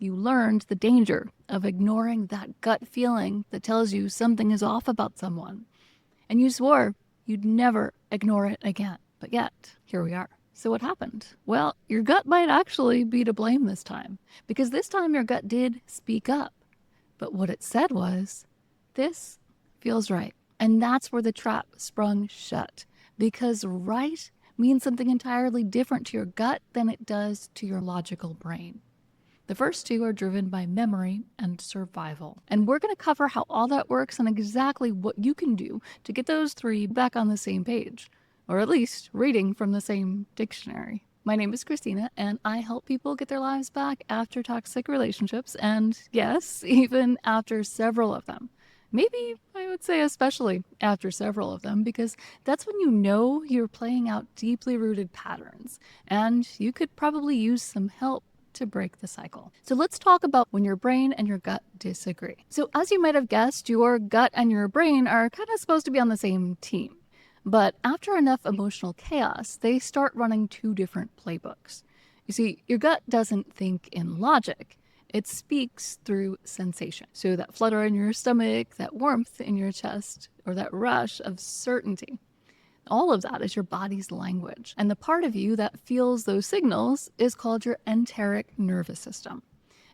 You learned the danger of ignoring that gut feeling that tells you something is off about someone. And you swore you'd never ignore it again. But yet, here we are. So what happened? Well, your gut might actually be to blame this time, because this time your gut did speak up. But what it said was, this feels right. And that's where the trap sprung shut, because right means something entirely different to your gut than it does to your logical brain. The first two are driven by memory and survival. And we're going to cover how all that works and exactly what you can do to get those three back on the same page, or at least reading from the same dictionary. My name is Christina, and I help people get their lives back after toxic relationships, and yes, even after several of them. Maybe I would say especially after several of them, because that's when you know you're playing out deeply rooted patterns, and you could probably use some help to break the cycle. So let's talk about when your brain and your gut disagree. So as you might have guessed, your gut and your brain are kind of supposed to be on the same team. But after enough emotional chaos, they start running two different playbooks. You see, your gut doesn't think in logic. It speaks through sensation. So that flutter in your stomach, that warmth in your chest, or that rush of certainty. All of that is your body's language. And the part of you that feels those signals is called your enteric nervous system.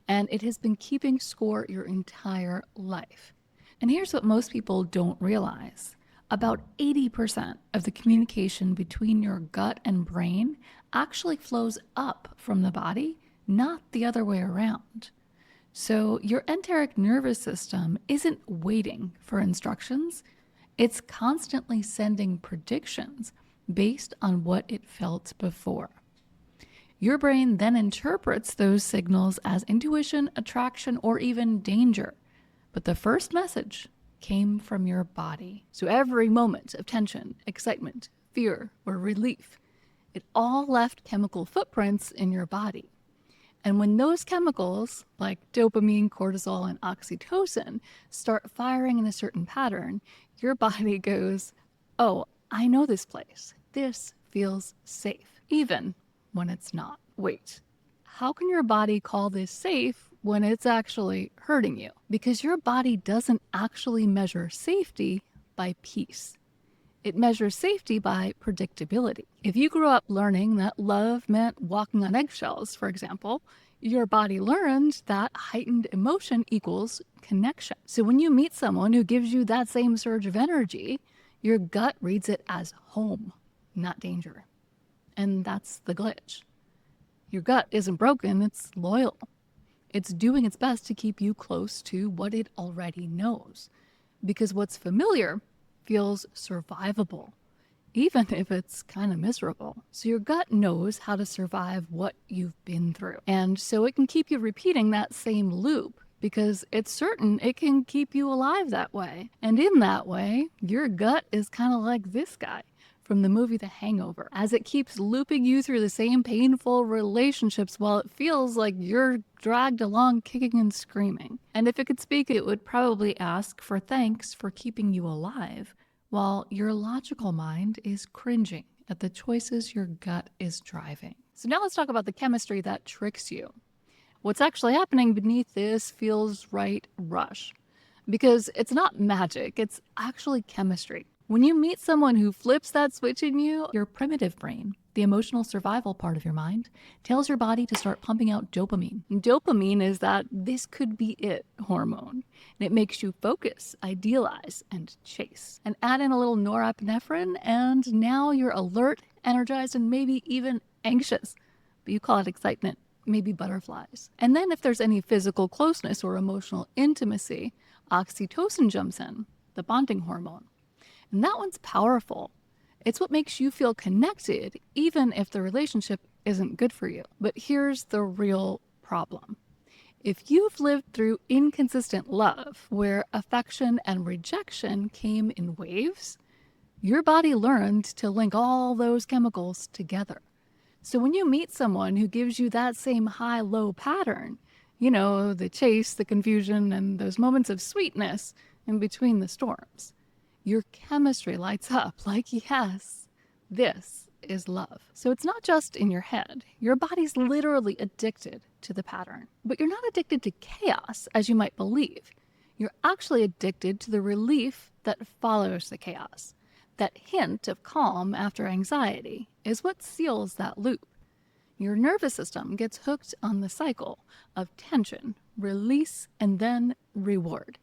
And it has been keeping score your entire life. And here's what most people don't realize. About 80% of the communication between your gut and brain actually flows up from the body, not the other way around. So your enteric nervous system isn't waiting for instructions. It's constantly sending predictions based on what it felt before. Your brain then interprets those signals as intuition, attraction, or even danger. But the first message came from your body. So every moment of tension, excitement, fear, or relief, it all left chemical footprints in your body. And when those chemicals, like dopamine, cortisol, and oxytocin, start firing in a certain pattern, your body goes, oh, I know this place. This feels safe, even when it's not. Wait, how can your body call this safe when it's actually hurting you? Because your body doesn't actually measure safety by peace. It measures safety by predictability. If you grew up learning that love meant walking on eggshells, for example, your body learned that heightened emotion equals connection. So when you meet someone who gives you that same surge of energy, your gut reads it as home, not danger. And that's the glitch. Your gut isn't broken, it's loyal. It's doing its best to keep you close to what it already knows. Because what's familiar feels survivable, even if it's kind of miserable. So your gut knows how to survive what you've been through. And so it can keep you repeating that same loop because it's certain it can keep you alive that way. And in that way, your gut is kind of like this guy from the movie The Hangover, as it keeps looping you through the same painful relationships while it feels like you're dragged along kicking and screaming. And if it could speak, it would probably ask for thanks for keeping you alive, while your logical mind is cringing at the choices your gut is driving. So now let's talk about the chemistry that tricks you. What's actually happening beneath this feels right rush. Because it's not magic, it's actually chemistry. When you meet someone who flips that switch in you, your primitive brain, the emotional survival part of your mind, tells your body to start pumping out dopamine. And dopamine is that this could be it hormone. And it makes you focus, idealize, and chase. And add in a little norepinephrine, and now you're alert, energized, and maybe even anxious. But you call it excitement, maybe butterflies. And then if there's any physical closeness or emotional intimacy, oxytocin jumps in, the bonding hormone. And that one's powerful. It's what makes you feel connected, even if the relationship isn't good for you. But here's the real problem. If you've lived through inconsistent love, where affection and rejection came in waves, your body learned to link all those chemicals together. So when you meet someone who gives you that same high-low pattern, you know, the chase, the confusion, and those moments of sweetness in between the storms, your chemistry lights up like, yes, this is love. So it's not just in your head. Your body's literally addicted to the pattern. But you're not addicted to chaos, as you might believe. You're actually addicted to the relief that follows the chaos. That hint of calm after anxiety is what seals that loop. Your nervous system gets hooked on the cycle of tension, release, and then reward.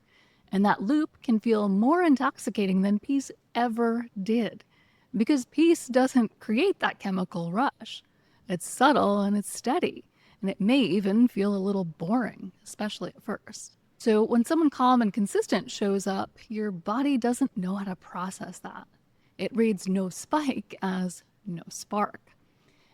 And that loop can feel more intoxicating than peace ever did, because peace doesn't create that chemical rush. It's subtle and it's steady, and it may even feel a little boring, especially at first. So when someone calm and consistent shows up, your body doesn't know how to process that. It reads no spike as no spark.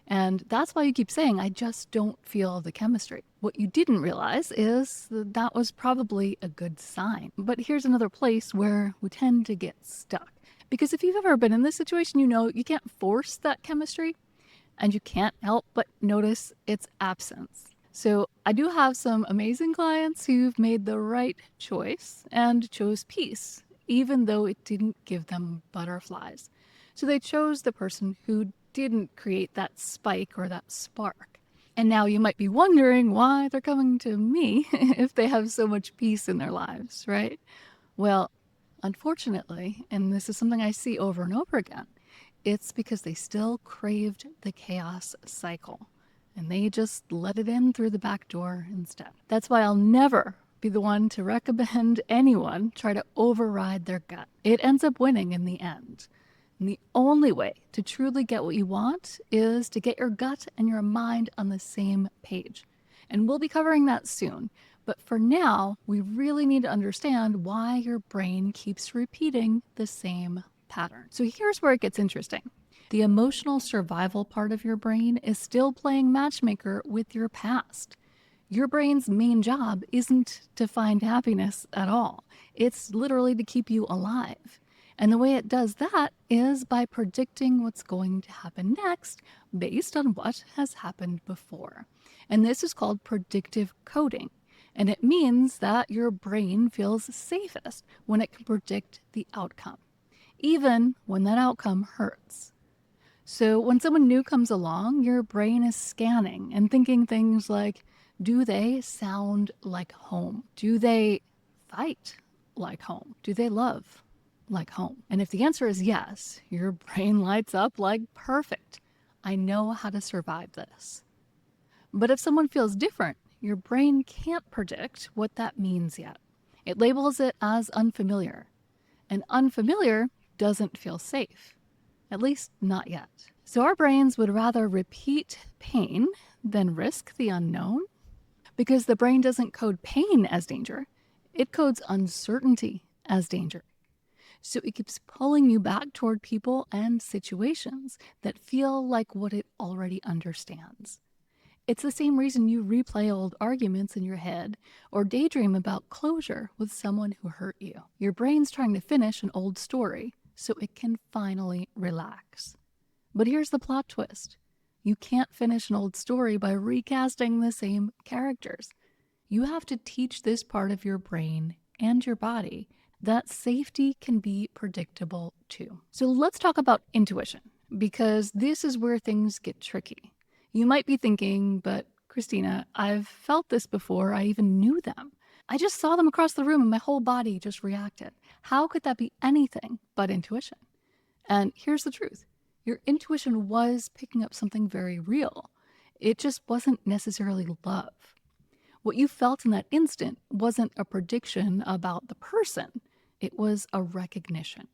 And that's why you keep saying, I just don't feel the chemistry. What you didn't realize is that was probably a good sign. But here's another place where we tend to get stuck. Because if you've ever been in this situation, you know you can't force that chemistry, and you can't help but notice its absence. So I do have some amazing clients who've made the right choice and chose peace, even though it didn't give them butterflies. So they chose the person who didn't create that spike or that spark. And now you might be wondering why they're coming to me if they have so much peace in their lives, right? Well, unfortunately, and this is something I see over and over again, it's because they still craved the chaos cycle, and they just let it in through the back door instead. That's why I'll never be the one to recommend anyone try to override their gut. It ends up winning in the end. And the only way to truly get what you want is to get your gut and your mind on the same page. And we'll be covering that soon. But for now, we really need to understand why your brain keeps repeating the same pattern. So here's where it gets interesting. The emotional survival part of your brain is still playing matchmaker with your past. Your brain's main job isn't to find happiness at all. It's literally to keep you alive. And the way it does that is by predicting what's going to happen next based on what has happened before. And this is called predictive coding. And it means that your brain feels safest when it can predict the outcome, even when that outcome hurts. So when someone new comes along, your brain is scanning and thinking things like, do they sound like home? Do they fight like home? Do they love like home? And if the answer is yes, your brain lights up like, perfect. I know how to survive this. But if someone feels different, your brain can't predict what that means yet. It labels it as unfamiliar. And unfamiliar doesn't feel safe, at least not yet. So our brains would rather repeat pain than risk the unknown, because the brain doesn't code pain as danger. It codes uncertainty as danger. So it keeps pulling you back toward people and situations that feel like what it already understands. It's the same reason you replay old arguments in your head or daydream about closure with someone who hurt you. Your brain's trying to finish an old story so it can finally relax. But here's the plot twist. You can't finish an old story by recasting the same characters. You have to teach this part of your brain and your body that safety can be predictable too. So let's talk about intuition, because this is where things get tricky. You might be thinking, but Christina, I've felt this before I even knew them. I just saw them across the room and my whole body just reacted. How could that be anything but intuition? And here's the truth. Your intuition was picking up something very real. It just wasn't necessarily love. What you felt in that instant wasn't a prediction about the person. It was a recognition.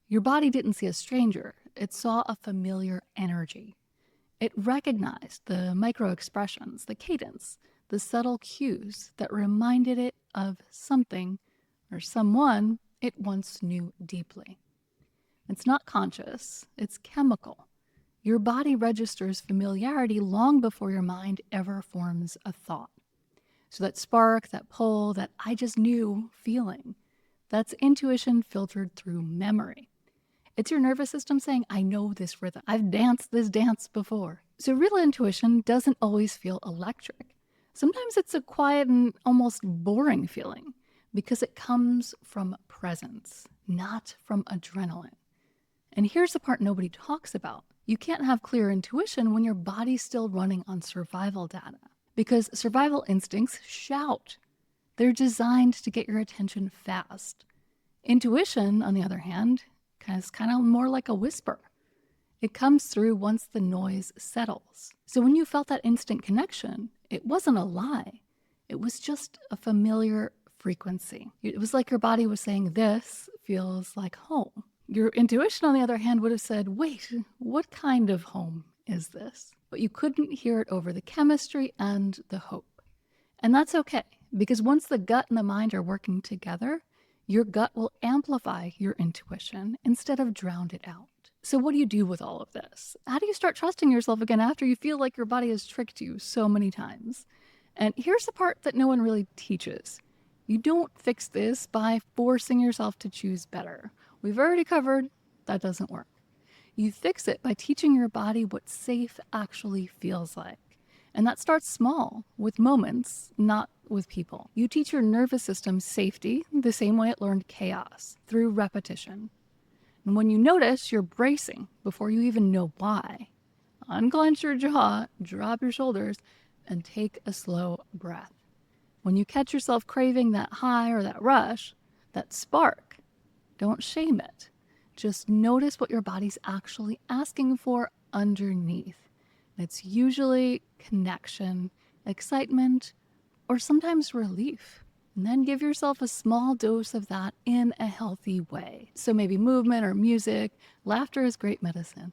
Your body didn't see a stranger. It saw a familiar energy. It recognized the micro expressions, the cadence, the subtle cues that reminded it of something or someone it once knew deeply. It's not conscious, it's chemical. Your body registers familiarity long before your mind ever forms a thought. So that spark, that pull, that I just knew feeling, that's intuition filtered through memory. It's your nervous system saying, I know this rhythm. I've danced this dance before. So real intuition doesn't always feel electric. Sometimes it's a quiet and almost boring feeling because it comes from presence, not from adrenaline. And here's the part nobody talks about. You can't have clear intuition when your body's still running on survival data. because survival instincts shout. They're designed to get your attention fast. Intuition, on the other hand, is kind of more like a whisper. It comes through once the noise settles. So when you felt that instant connection, it wasn't a lie. It was just a familiar frequency. It was like your body was saying, this feels like home. Your intuition, on the other hand, would have said, wait, what kind of home is this? But you couldn't hear it over the chemistry and the hope. And that's okay, because once the gut and the mind are working together, your gut will amplify your intuition instead of drown it out. So what do you do with all of this? How do you start trusting yourself again after you feel like your body has tricked you so many times? And here's the part that no one really teaches. You don't fix this by forcing yourself to choose better. We've already covered that doesn't work. You fix it by teaching your body what safe actually feels like. And that starts small, with moments, not with people. You teach your nervous system safety the same way it learned chaos, through repetition. And when you notice you're bracing before you even know why, unclench your jaw, drop your shoulders, and take a slow breath. When you catch yourself craving that high or that rush, that spark, don't shame it. Just notice what your body's actually asking for underneath. It's usually connection, excitement, or sometimes relief. And then give yourself a small dose of that in a healthy way. So maybe movement or music. Laughter is great medicine.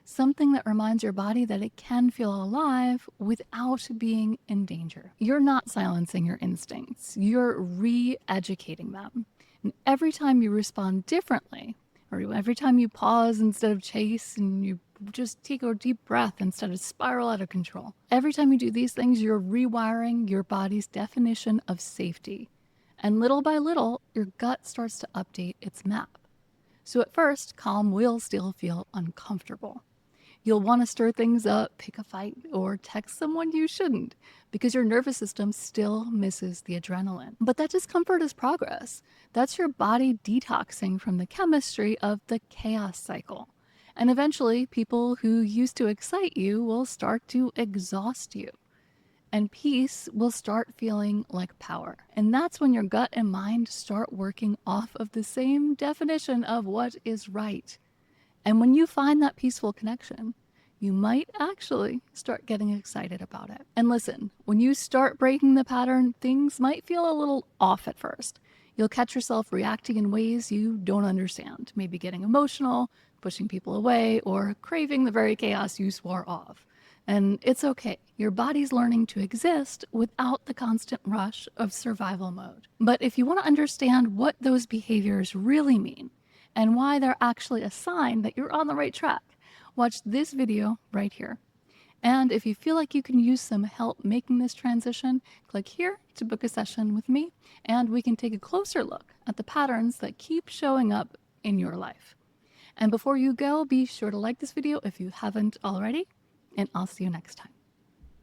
Something that reminds your body that it can feel alive without being in danger. You're not silencing your instincts. You're re-educating them. And every time you respond differently, or every time you pause instead of chase, and you just take a deep breath instead of spiral out of control. Every time you do these things, you're rewiring your body's definition of safety. And little by little, your gut starts to update its map. So at first, calm will still feel uncomfortable. You'll want to stir things up, pick a fight, or text someone you shouldn't, because your nervous system still misses the adrenaline. But that discomfort is progress. That's your body detoxing from the chemistry of the chaos cycle. And eventually, people who used to excite you will start to exhaust you. And peace will start feeling like power. And that's when your gut and mind start working off of the same definition of what is right. And when you find that peaceful connection, you might actually start getting excited about it. And listen, when you start breaking the pattern, things might feel a little off at first. You'll catch yourself reacting in ways you don't understand, maybe getting emotional, pushing people away, or craving the very chaos you swore off. And it's okay. Your body's learning to exist without the constant rush of survival mode. But if you want to understand what those behaviors really mean and why they're actually a sign that you're on the right track, watch this video right here. And if you feel like you can use some help making this transition, click here to book a session with me, and we can take a closer look at the patterns that keep showing up in your life. And before you go, be sure to like this video if you haven't already, and I'll see you next time.